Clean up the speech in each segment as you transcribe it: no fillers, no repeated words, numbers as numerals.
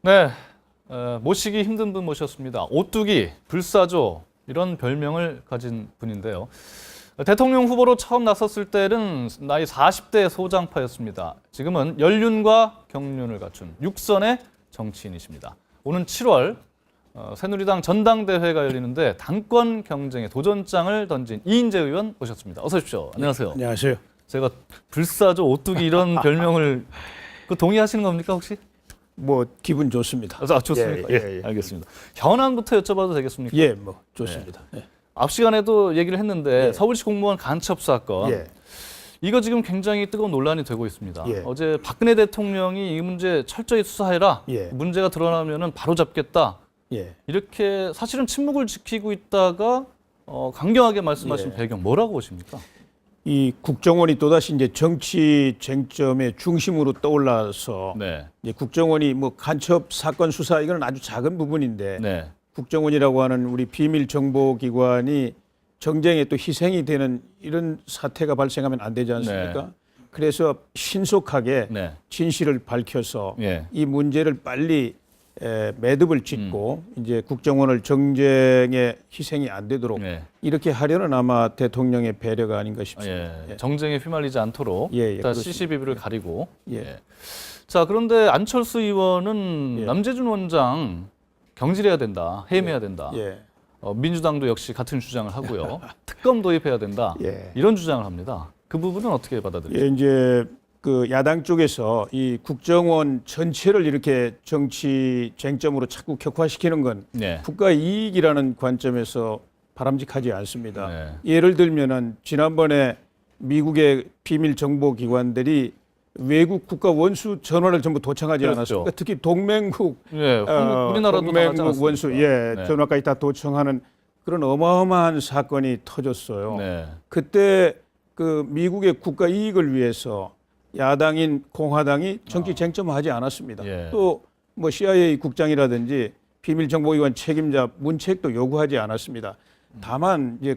네, 모시기 힘든 분 모셨습니다. 오뚜기, 불사조 이런 별명을 가진 분인데요. 대통령 후보로 처음 나섰을 때는 나이 40대 소장파였습니다. 지금은 연륜과 경륜을 갖춘 육선의 정치인이십니다. 오는 7월 새누리당 전당대회가 열리는데 당권 경쟁에 도전장을 던진 이인재 의원 모셨습니다. 어서 오십시오. 안녕하세요. 안녕하세요. 제가 불사조, 오뚜기 이런 별명을 동의하시는 겁니까 혹시? 뭐 기분 좋습니다. 아, 좋습니까? 예, 알겠습니다. 현안부터 여쭤봐도 되겠습니까? 예, 뭐 좋습니다. 예. 앞 시간에도 얘기를 했는데 예. 서울시 공무원 간첩 사건. 예. 이거 지금 굉장히 뜨거운 논란이 되고 있습니다. 예. 어제 박근혜 대통령이 이 문제 철저히 수사해라. 예. 문제가 드러나면은 바로 잡겠다. 예. 이렇게 사실은 침묵을 지키고 있다가 강경하게 말씀하신 예. 배경 뭐라고 보십니까? 이 국정원이 또다시 이제 정치 쟁점의 중심으로 떠올라서 네. 이제 국정원이 뭐 간첩 사건 수사 이건 아주 작은 부분인데 네. 국정원이라고 하는 우리 비밀 정보 기관이 정쟁에 또 희생이 되는 이런 사태가 발생하면 안 되지 않습니까? 네. 그래서 신속하게 네. 진실을 밝혀서 예. 이 문제를 빨리 매듭을 짓고 이제 국정원을 정쟁에 희생이 안 되도록 네. 이렇게 하려는 아마 대통령의 배려가 아닌가 싶습니다. 예. 정쟁에 휘말리지 않도록 예, 예, 일단 그렇습니다. 시시비비를 가리고. 예. 자, 그런데 안철수 의원은 예. 남재준 원장 경질해야 된다, 해임해야 된다. 예. 민주당도 역시 같은 주장을 하고요. 특검 도입해야 된다. 예. 이런 주장을 합니다. 그 부분은 어떻게 받아들이세요? 예, 이제 그 야당 쪽에서 이 국정원 전체를 이렇게 정치 쟁점으로 자꾸 격화시키는 건 네. 국가 이익이라는 관점에서 바람직하지 않습니다. 네. 예를 들면은 지난번에 미국의 비밀 정보 기관들이 외국 국가 원수 전화를 전부 도청하지 그렇죠. 않았습니까? 특히 동맹국 예, 우리나라도 당하지 동맹국 않았습니까? 원수 네. 전화까지 다 도청하는 그런 어마어마한 사건이 터졌어요. 네. 그때 그 미국의 국가 이익을 위해서 야당인 공화당이 정치 쟁점화하지 않았습니다. 예. 또 뭐 CIA 국장이라든지 비밀정보기관 책임자 문책도 요구하지 않았습니다. 다만 이제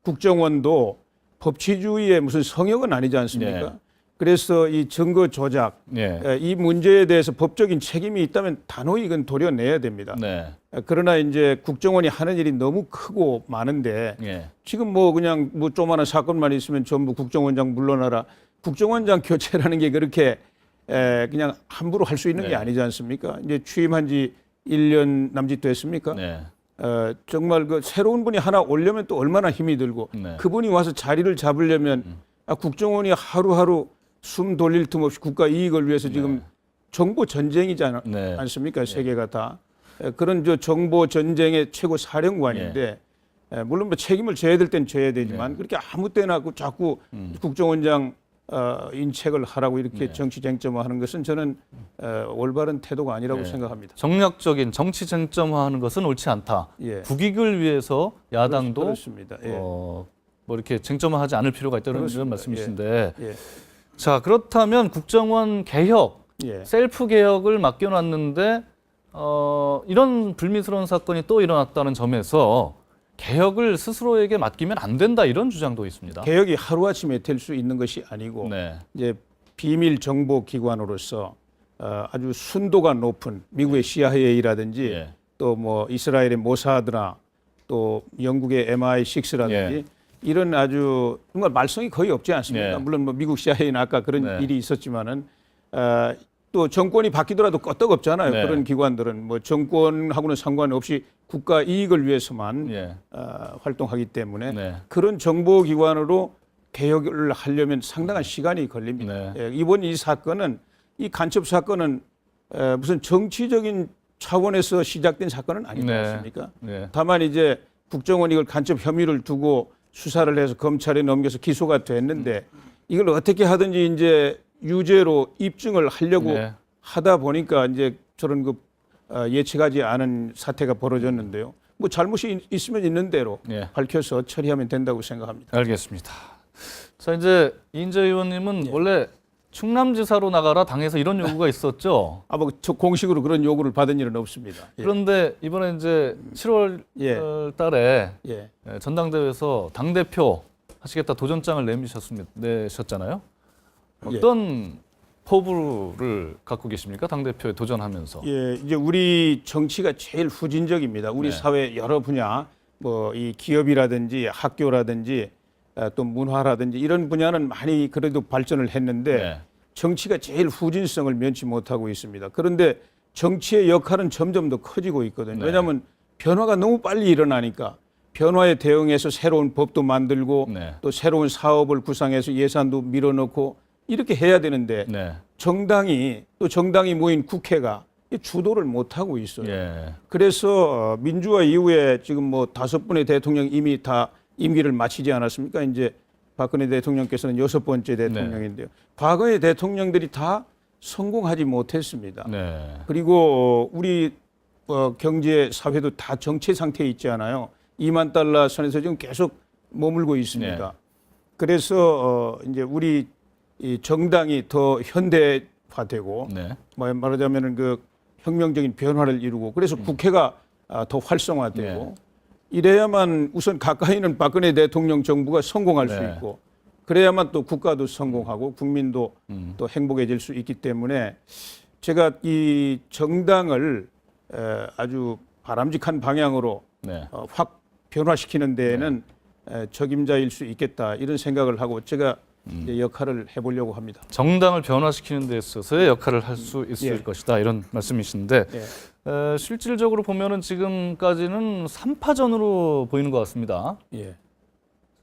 국정원도 법치주의의 무슨 성역은 아니지 않습니까? 예. 그래서 이 증거 조작 예. 이 문제에 대해서 법적인 책임이 있다면 단호히 이건 도려내야 됩니다. 네. 그러나 이제 국정원이 하는 일이 너무 크고 많은데 예. 지금 뭐 그냥 뭐 조그마한 사건만 있으면 전부 국정원장 물러나라. 국정원장 교체라는 게 그렇게 그냥 함부로 할 수 있는 게 네. 아니지 않습니까? 이제 취임한 지 1년 남짓 됐습니까? 네. 정말 그 새로운 분이 하나 오려면 또 얼마나 힘이 들고 네. 그분이 와서 자리를 잡으려면 국정원이 하루하루 숨 돌릴 틈 없이 국가 이익을 위해서 지금 정보 전쟁이지 네. 않습니까? 세계가 다. 그런 저 정보 전쟁의 최고 사령관인데 물론 뭐 책임을 져야 될 땐 져야 되지만 그렇게 아무 때나 자꾸 국정원장 인책을 하라고 이렇게 정치 쟁점화하는 것은 저는 올바른 태도가 아니라고 생각합니다. 정략적인 정치 쟁점화하는 것은 옳지 않다. 예. 국익을 위해서 야당도 그렇습니다. 예. 뭐 이렇게 쟁점화하지 않을 필요가 있다는 이런 말씀이신데, 예. 자 그렇다면 국정원 개혁, 예. 셀프 개혁을 맡겨놨는데 이런 불미스러운 사건이 또 일어났다는 점에서 개혁을 스스로에게 맡기면 안 된다 이런 주장도 있습니다. 개혁이 하루아침에 될 수 있는 것이 아니고 네. 이제 비밀 정보 기관으로서 아주 순도가 높은 미국의 CIA라든지 예. 또 뭐 이스라엘의 모사드나 또 영국의 MI6라든지 예. 이런 아주 정말 말썽이 거의 없지 않습니까? 예. 물론 뭐 미국 CIA는 아까 그런 네. 일이 있었지만은 또 정권이 바뀌더라도 끄떡없잖아요. 네. 그런 기관들은 뭐 정권하고는 상관없이 국가 이익을 위해서만 예. 활동하기 때문에 네. 그런 정보기관으로 개혁을 하려면 상당한 시간이 걸립니다. 네. 예, 이번 이 사건은 이 간첩 사건은 무슨 정치적인 차원에서 시작된 사건은 아니지 네. 않습니까? 네. 다만 이제 국정원이 이걸 간첩 혐의를 두고 수사를 해서 검찰에 넘겨서 기소가 됐는데 이걸 어떻게 하든지 이제 유죄로 입증을 하려고 네. 하다 보니까 이제 저런 그 예측하지 않은 사태가 벌어졌는데요. 뭐 잘못이 있으면 있는 대로 예. 밝혀서 처리하면 된다고 생각합니다. 알겠습니다. 자 이제 이인재 의원님은 원래 충남지사로 나가라 당에서 이런 요구가 있었죠. 뭐 공식으로 그런 요구를 받은 일은 없습니다. 예. 그런데 이번에 이제 7월 예. 달에 예. 전당대회에서 당대표 하시겠다 도전장을 내셨잖아요. 어떤 포부를 갖고 계십니까? 당대표에 도전하면서. 예, 이제 우리 정치가 제일 후진적입니다. 우리 네. 사회 여러 분야, 뭐 이 기업이라든지 학교라든지 또 문화라든지 이런 분야는 많이 그래도 발전을 했는데 네. 정치가 제일 후진성을 면치 못하고 있습니다. 그런데 정치의 역할은 점점 더 커지고 있거든요. 네. 왜냐하면 변화가 너무 빨리 일어나니까 변화에 대응해서 새로운 법도 만들고 네. 또 새로운 사업을 구상해서 예산도 밀어넣고 이렇게 해야 되는데 네. 정당이 모인 국회가 주도를 못하고 있어요. 예. 그래서 민주화 이후에 지금 뭐 5분의 대통령 이미 다 임기를 마치지 않았습니까? 이제 박근혜 대통령께서는 6번째 대통령인데요. 과거의 대통령들이 다 성공하지 못했습니다. 네. 그리고 우리 경제 사회도 다 정체 상태에 있지 않아요. 2만 달러 선에서 지금 계속 머물고 있습니다. 네. 그래서 이제 우리 이 정당이 더 현대화되고 네. 뭐 말하자면은 그 혁명적인 변화를 이루고 그래서 국회가 더 활성화되고 네. 이래야만 우선 가까이는 박근혜 대통령 정부가 성공할 수 네. 있고 그래야만 또 국가도 성공하고 국민도 또 행복해질 수 있기 때문에 제가 이 정당을 아주 바람직한 방향으로 네. 확 변화시키는 데에는 적임자일 수 있겠다 이런 생각을 하고 제가 이제 역할을 해보려고 합니다. 정당을 변화시키는 데 있어서의 역할을 할 수 있을 예. 것이다 이런 말씀이신데 예. 실질적으로 보면은 지금까지는 3파전으로 보이는 것 같습니다. 예.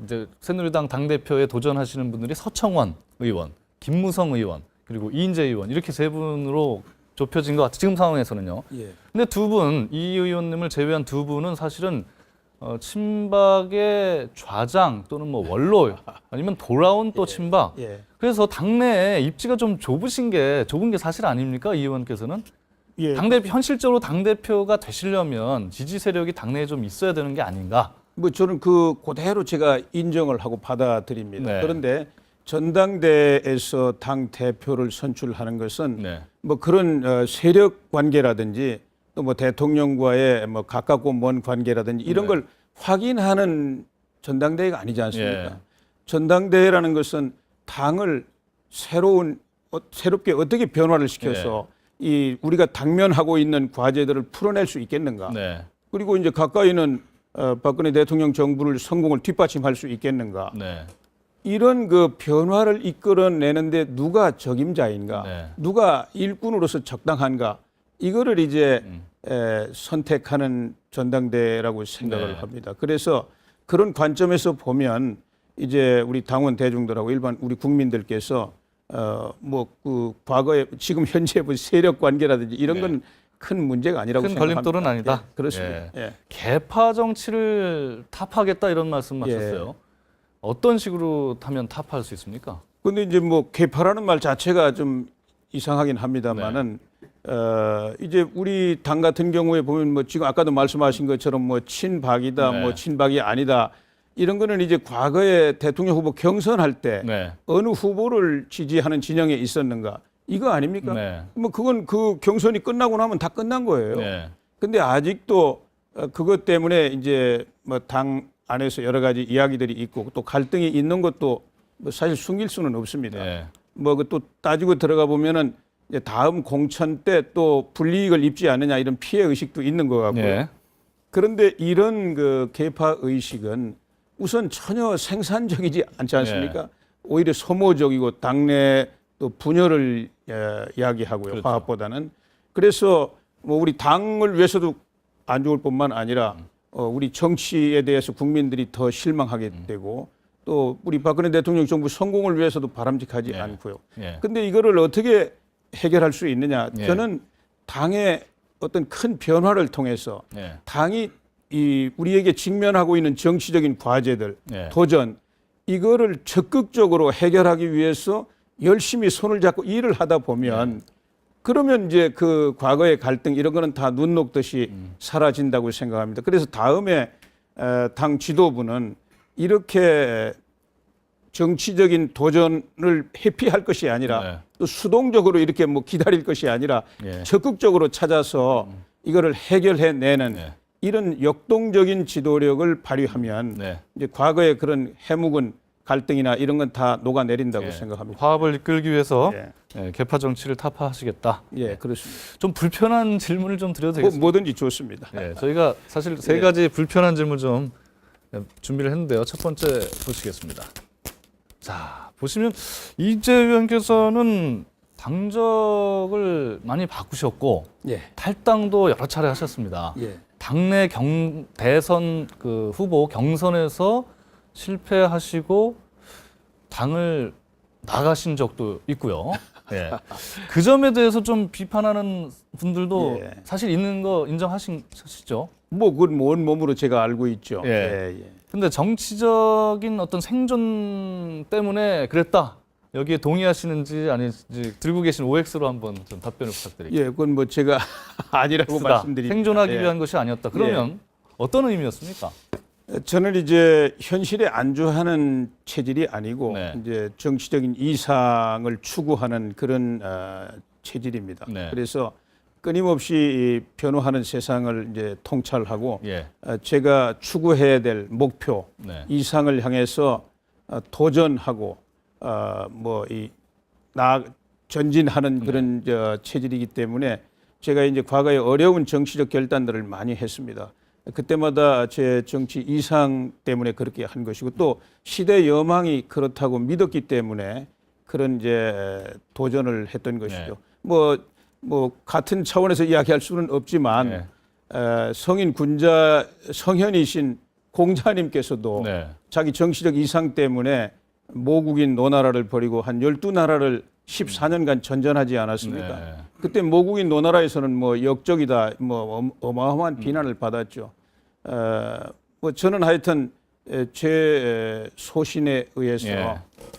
이제 새누리당 당 대표에 도전하시는 분들이 서청원 의원, 김무성 의원 그리고 이인재 의원 이렇게 세 분으로 좁혀진 것 같아요. 지금 상황에서는요. 예. 근데 두 분, 이 의원님을 제외한 두 분은 사실은 친박의 좌장 또는 뭐 원로 아니면 돌아온 또 친박. 예. 그래서 당내에 입지가 좀 좁은 게 사실 아닙니까? 이 의원께서는 예. 당대표 현실적으로 당 대표가 되시려면 지지 세력이 당내에 좀 있어야 되는 게 아닌가? 뭐 저는 그대로 제가 인정을 하고 받아들입니다. 네. 그런데 전당대에서 당 대표를 선출하는 것은 네. 뭐 그런 세력 관계라든지 또 뭐 대통령과의 뭐 가깝고 먼 관계라든지 이런 네. 걸 확인하는 전당대회가 아니지 않습니까? 예. 전당대회라는 것은 당을 새롭게 어떻게 변화를 시켜서 이 우리가 당면하고 있는 과제들을 풀어낼 수 있겠는가? 네. 그리고 이제 가까이는 박근혜 대통령 정부를 성공을 뒷받침할 수 있겠는가? 네. 이런 그 변화를 이끌어내는데 누가 적임자인가? 네. 누가 일꾼으로서 적당한가? 이거를 이제 선택하는 전당대회라고 생각을 네. 합니다. 그래서 그런 관점에서 보면 이제 우리 당원 대중들하고 일반 우리 국민들께서 뭐 그 과거에 지금 현재 뭐 세력 관계라든지 이런 건 큰 문제가 아니라고 큰 생각합니다. 걸림돌은 아니다. 예, 그렇습니다. 예. 개파 정치를 타파하겠다 이런 말씀하셨어요. 어떤 식으로 하면 타파할 수 있습니까? 근데 이제 뭐 개파라는 말 자체가 좀 이상하긴 합니다만은 이제 우리 당 같은 경우에 보면 뭐 지금 아까도 말씀하신 것처럼 뭐 친박이다, 네. 뭐 친박이 아니다 이런 거는 이제 과거에 대통령 후보 경선할 때 네. 어느 후보를 지지하는 진영에 있었는가 이거 아닙니까? 네. 뭐 그건 그 경선이 끝나고 나면 다 끝난 거예요. 네. 근데 아직도 그것 때문에 이제 뭐 당 안에서 여러 가지 이야기들이 있고 또 갈등이 있는 것도 뭐 사실 숨길 수는 없습니다. 네. 뭐 그 또 따지고 들어가 보면은 이제 다음 공천 때 또 불이익을 입지 않느냐 이런 피해 의식도 있는 것 같고요. 네. 그런데 이런 그 개파 의식은 우선 전혀 생산적이지 않지 않습니까? 오히려 소모적이고 당내 또 분열을 이야기하고요. 그렇죠. 화합보다는. 그래서 뭐 우리 당을 위해서도 안 좋을 뿐만 아니라 우리 정치에 대해서 국민들이 더 실망하게 되고 또 우리 박근혜 대통령 정부 성공을 위해서도 바람직하지 네. 않고요. 네. 근데 이거를 어떻게 해결할 수 있느냐? 네. 저는 당의 어떤 큰 변화를 통해서 네. 당이 이 우리에게 직면하고 있는 정치적인 과제들, 네. 도전 이거를 적극적으로 해결하기 위해서 열심히 손을 잡고 일을 하다 보면 그러면 이제 그 과거의 갈등 이런 거는 다 눈 녹듯이 사라진다고 생각합니다. 그래서 다음에 당 지도부는 이렇게 정치적인 도전을 회피할 것이 아니라 네. 또 수동적으로 이렇게 뭐 기다릴 것이 아니라 예. 적극적으로 찾아서 이거를 해결해내는 네. 이런 역동적인 지도력을 발휘하면 네. 이제 과거의 그런 해묵은 갈등이나 이런 건 다 녹아내린다고 예. 생각합니다. 화합을 이끌기 위해서 예. 개파 정치를 타파하시겠다. 예, 그렇습니다. 좀 불편한 질문을 좀 드려도 되겠습니까? 뭐든지 좋습니다. 저희가 사실 세 가지 불편한 질문 좀 준비를 했는데요. 첫 번째 보시겠습니다. 자, 보시면 이재 의원께서는 당적을 많이 바꾸셨고 예. 탈당도 여러 차례 하셨습니다. 예. 당내 대선 그 후보 경선에서 실패하시고 당을 나가신 적도 있고요. 예. 그 점에 대해서 좀 비판하는 분들도 예. 사실 있는 거 인정하시죠? 그건 온 몸으로 제가 알고 있죠. 예. 예. 근데 정치적인 어떤 생존 때문에 그랬다. 여기에 동의하시는지 아닌지 들고 계신 OX로 한번 좀 답변을 부탁드릴게요. 예, 그건 뭐 제가 아니라고 말씀드립니다. 생존하기 예. 위한 것이 아니었다. 그러면 어떤 의미였습니까? 저는 이제 현실에 안주하는 체질이 아니고 네. 이제 정치적인 이상을 추구하는 그런 체질입니다. 네. 그래서 끊임없이 이 변화하는 세상을 이제 통찰하고 예. 제가 추구해야 될 목표 네. 이상을 향해서 도전하고 전진하는 그런 체질이기 때문에 제가 이제 과거에 어려운 정치적 결단들을 많이 했습니다. 그때마다 제 정치 이상 때문에 그렇게 한 것이고 또 시대 여망이 그렇다고 믿었기 때문에 그런 이제 도전을 했던 것이죠. 뭐 같은 차원에서 이야기할 수는 없지만 성인 군자 성현이신 공자님께서도 네. 자기 정치적 이상 때문에 모국인 노나라를 버리고 한 12나라를 14년간 전전하지 않았습니까? 네. 그때 모국인 노나라에서는 뭐 역적이다, 뭐 어마어마한 비난을 받았죠. 저는 하여튼 제 소신에 의해서 예.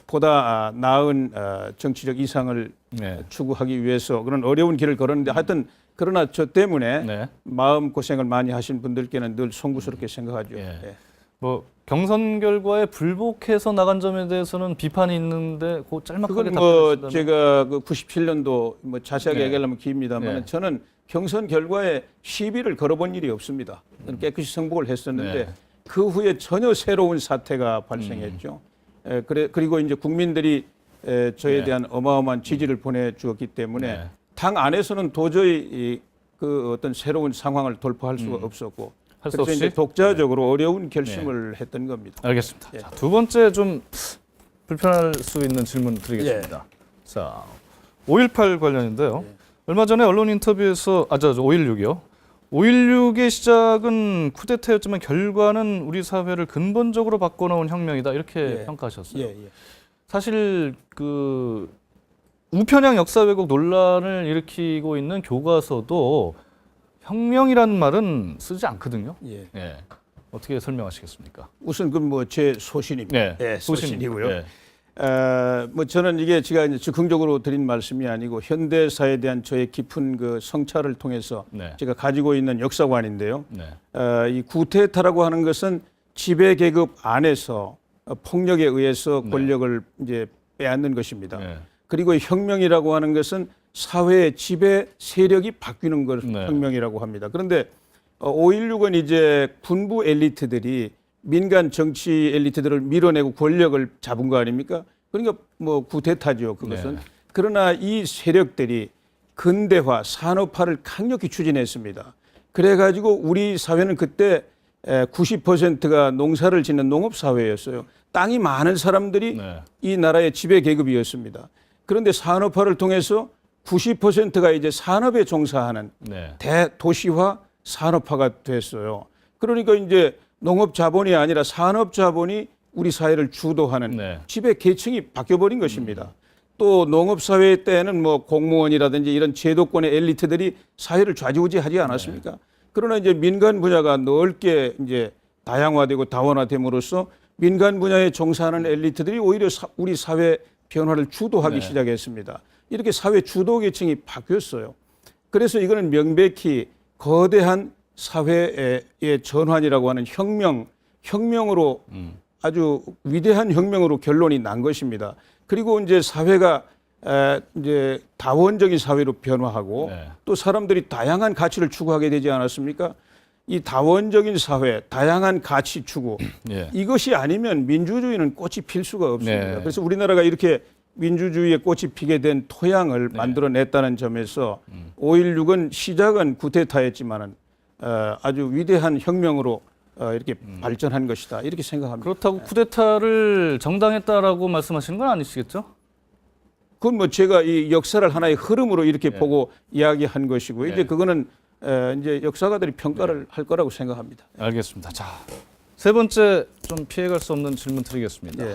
보다 나은 정치적 이상을 네. 추구하기 위해서 그런 어려운 길을 걸었는데 하여튼 그러나 저 때문에 네. 마음 고생을 많이 하신 분들께는 늘 송구스럽게 생각하죠. 예. 예. 뭐 경선 결과에 불복해서 나간 점에 대해서는 비판이 있는데 그 짤막하게 그건 답변하신다면 제가 그 97년도 뭐 자세하게 네. 얘기하려면 깁니다만 네. 저는 경선 결과에 시비를 걸어본 일이 없습니다. 저는 깨끗이 승복을 했었는데 네. 그 후에 전혀 새로운 사태가 발생했죠. 그리고 이제 국민들이 저에 네. 대한 어마어마한 지지를 보내주었기 때문에 네. 당 안에서는 도저히 그 어떤 새로운 상황을 돌파할 수가 없었고 할 수 그래서 없이 이제 독자적으로 어려운 결심을 했던 겁니다. 알겠습니다. 예. 자, 두 번째 좀 불편할 수 있는 질문 드리겠습니다. 자, 5.18 관련인데요. 얼마 전에 언론 인터뷰에서 5.16이요. 5.16의 시작은 쿠데타였지만 결과는 우리 사회를 근본적으로 바꿔놓은 혁명이다 이렇게 예. 평가하셨어요. 예. 사실 그 우편향 역사 왜곡 논란을 일으키고 있는 교과서도 혁명이라는 말은 쓰지 않거든요. 예. 예. 어떻게 설명하시겠습니까? 우선 그 뭐 제 소신입니다. 예, 소신이고요. 예. 뭐 저는 이게 제가 이제 즉흥적으로 드린 말씀이 아니고 현대사에 대한 저의 깊은 그 성찰을 통해서 네. 제가 가지고 있는 역사관인데요. 네. 이 구테타라고 하는 것은 지배 계급 안에서 폭력에 의해서 네. 권력을 이제 빼앗는 것입니다. 네. 그리고 혁명이라고 하는 것은 사회의 지배 세력이 바뀌는 걸 네. 혁명이라고 합니다. 그런데 5.16은 이제 군부 엘리트들이 민간 정치 엘리트들을 밀어내고 권력을 잡은 거 아닙니까? 그러니까 뭐 구테타죠, 그것은. 네. 그러나 이 세력들이 근대화, 산업화를 강력히 추진했습니다. 그래가지고 우리 사회는 그때 90%가 농사를 짓는 농업사회였어요. 땅이 많은 사람들이 네. 이 나라의 지배 계급이었습니다. 그런데 산업화를 통해서 90%가 이제 산업에 종사하는 네. 대도시화 산업화가 됐어요. 그러니까 이제 농업 자본이 아니라 산업 자본이 우리 사회를 주도하는 네. 지배 계층이 바뀌어버린 것입니다. 또 농업 사회 때는 뭐 공무원이라든지 이런 제도권의 엘리트들이 사회를 좌지우지하지 않았습니까? 그러나 이제 민간 분야가 넓게 이제 다양화되고 다원화됨으로써 민간 분야에 종사하는 엘리트들이 오히려 우리 사회 변화를 주도하기 네. 시작했습니다. 이렇게 사회 주도 계층이 바뀌었어요. 그래서 이거는 명백히 거대한 사회의 전환이라고 하는 혁명으로 아주 위대한 혁명으로 결론이 난 것입니다. 그리고 이제 사회가 이제 다원적인 사회로 변화하고 네. 또 사람들이 다양한 가치를 추구하게 되지 않았습니까? 이 다원적인 사회, 다양한 가치 추구 예. 이것이 아니면 민주주의는 꽃이 필 수가 없습니다. 네. 그래서 우리나라가 이렇게 민주주의의 꽃이 피게 된 토양을 네. 만들어냈다는 점에서 5.16은 시작은 쿠데타였지만은 아주 위대한 혁명으로 이렇게 발전한 것이다 이렇게 생각합니다. 그렇다고 쿠데타를 정당했다라고 말씀하시는 건 아니시겠죠? 그건 뭐 제가 이 역사를 하나의 흐름으로 이렇게 네. 보고 이야기한 것이고 네. 이제 그거는 이제 역사가들이 평가를 할 거라고 생각합니다. 알겠습니다. 자, 세 번째 좀 피해갈 수 없는 질문 드리겠습니다. 예.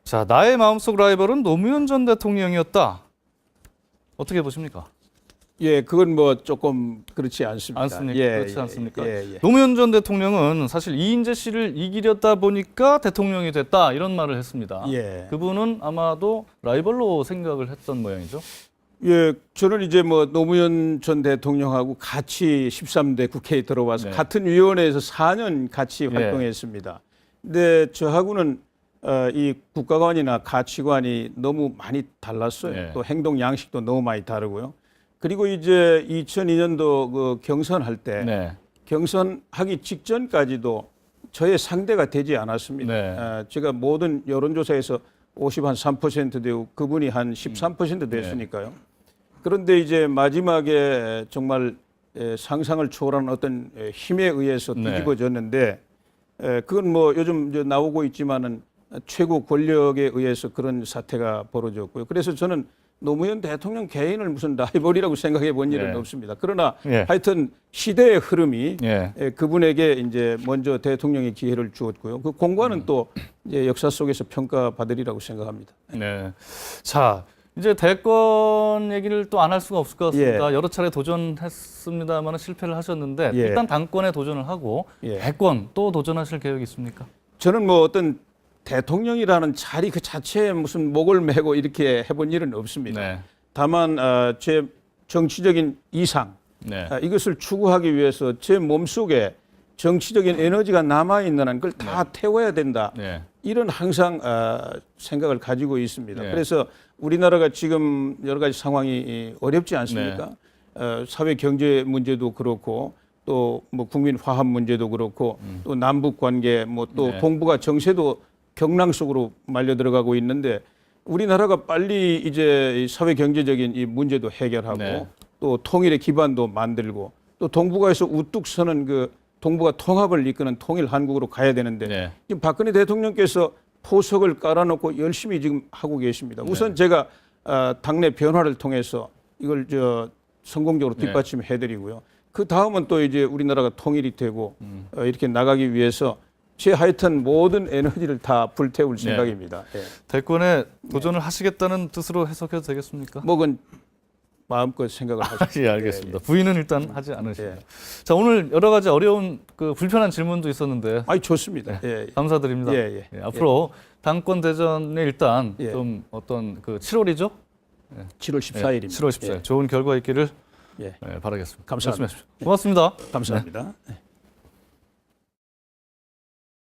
자, 나의 마음속 라이벌은 노무현 전 대통령이었다. 어떻게 보십니까? 예, 그건 뭐 조금 그렇지 않습니다. 않습니까? 예, 그렇지 않습니까? 예. 노무현 전 대통령은 사실 이인재 씨를 이기려다 보니까 대통령이 됐다 이런 말을 했습니다. 예. 그분은 아마도 라이벌로 생각을 했던 모양이죠. 예, 저는 이제 뭐 노무현 전 대통령하고 같이 13대 국회에 들어와서 네. 같은 위원회에서 4년 같이 예. 활동했습니다. 근데 저하고는 이 국가관이나 가치관이 너무 많이 달랐어요. 예. 또 행동 양식도 너무 많이 다르고요. 그리고 이제 2002년도 그 경선할 때 네. 경선하기 직전까지도 저의 상대가 되지 않았습니다. 네. 제가 모든 여론조사에서 50한3% 되고 그분이 한 13% 됐으니까요. 그런데 이제 마지막에 정말 상상을 초월한 어떤 힘에 의해서 네. 뒤집어졌는데 그건 뭐 요즘 이제 나오고 있지만은 최고 권력에 의해서 그런 사태가 벌어졌고요. 그래서 저는 노무현 대통령 개인을 무슨 라이벌이라고 생각해 본 일은 네. 없습니다. 그러나 예. 하여튼 시대의 흐름이 예. 그분에게 이제 먼저 대통령의 기회를 주었고요. 그 공과는 또 이제 역사 속에서 평가받으리라고 생각합니다. 네. 자, 이제 대권 얘기를 또 안 할 수가 없을 것 같습니다. 여러 차례 도전했습니다만 실패를 하셨는데 예. 일단 당권에 도전을 하고 예. 대권 또 도전하실 계획이 있습니까? 저는 뭐 어떤 대통령이라는 자리 그 자체에 무슨 목을 메고 이렇게 해본 일은 없습니다. 네. 다만 제 정치적인 이상 네. 이것을 추구하기 위해서 제 몸속에 정치적인 에너지가 남아있는 한 그걸 다 태워야 된다. 네. 이런 항상 생각을 가지고 있습니다. 네. 그래서 우리나라가 지금 여러 가지 상황이 어렵지 않습니까? 사회 경제 문제도 그렇고 또 뭐 국민 화합 문제도 그렇고 또 남북 관계 뭐 또 네. 동북아 정세도 경랑 속으로 말려 들어가고 있는데 우리나라가 빨리 이제 이 사회 경제적인 이 문제도 해결하고 네. 또 통일의 기반도 만들고 또 동북아에서 우뚝 서는 그 동북아 통합을 이끄는 통일 한국으로 가야 되는데 네. 지금 박근혜 대통령께서 포석을 깔아놓고 열심히 지금 하고 계십니다. 우선 제가 당내 변화를 통해서 이걸 성공적으로 네. 뒷받침해드리고요. 그 다음은 또 이제 우리나라가 통일이 되고 이렇게 나가기 위해서 제 하여튼 모든 에너지를 다 불태울 생각입니다. 예. 대권에 도전을 하시겠다는 뜻으로 해석해도 되겠습니까? 뭐 그건 마음껏 생각을 하십시오. 예, 알겠습니다. 부인은 일단 하지 않으십니다. 예. 자, 오늘 여러 가지 어려운 그 불편한 질문도 있었는데 아이 좋습니다. 예. 감사드립니다. 예. 예, 앞으로 당권 대전에 일단 예. 좀 어떤 그 7월이죠? 7월 14일입니다. 7월 14일 좋은 결과 있기를 예. 바라겠습니다. 감사합니다. 말씀하십시오. 고맙습니다. 감사합니다.